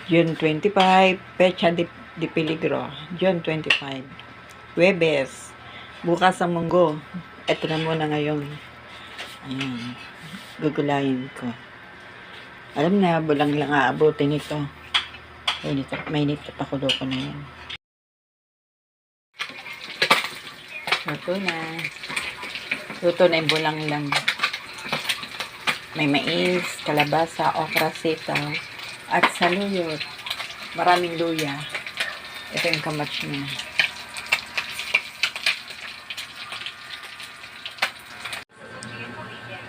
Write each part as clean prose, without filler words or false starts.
June 25, Pecha de Peligro. June 25. Huwebes. Bukas ang Munggo. Ito na muna ngayon. Ayan. Gugulayin ko. Alam na, bulang lang aabutin ito. Mainit at pakulo ko na yan. Luto na. Luto na yung bulang lang. May mais, kalabasa, okra, sitaw, at saluyot. Maraming luya. Ito yung kamats niya.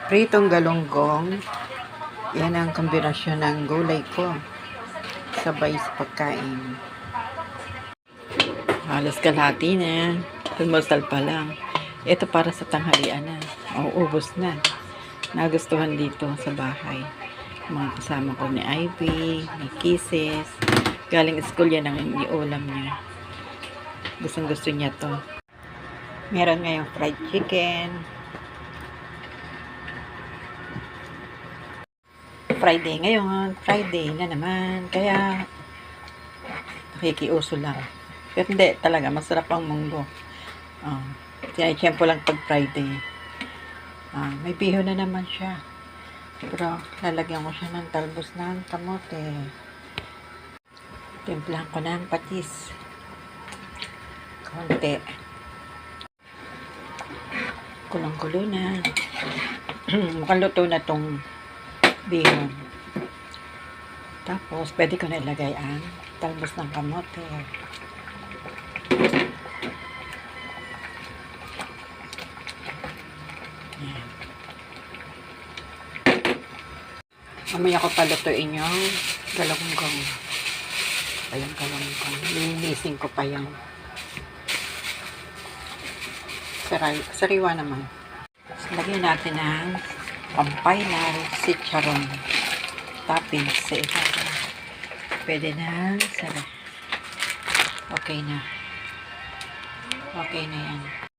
Pritong galunggong. Yan ang kombinasyon ng gulay ko. Sabay sa pagkain. Halos kalahati na. Almusal pa lang. Ito para sa tanghalian na. Mauubos na. Nagustuhan dito sa bahay. Mga kasama ko ni Ivy, ni Kisses. Galing school yan ang iniulam niya. Gustong gusto niya to. Meron ngayong fried chicken. Friday ngayon. Friday na naman. Kaya nakikiuso lang. Pero hindi talaga. Masarap ang munggo. Sinayempo lang pag Friday. May biho na naman siya. Pero lalagyan ko siya ng talbos ng kamote. Timplahan ko ng patis. Konti. Kulang-kulo na. Mukhang luto na tong bihon. Tapos, pwede ko na ilagay ang talbos ng kamote. Yan. Mamaya ko palutuin yung galunggong. Ayun, galunggong. Linisin ko pa yan. Sariwa naman. So, lagyan natin ng pampaylan, chicharon, toppings sa ito. Pwede na. Okay na. Okay na yan.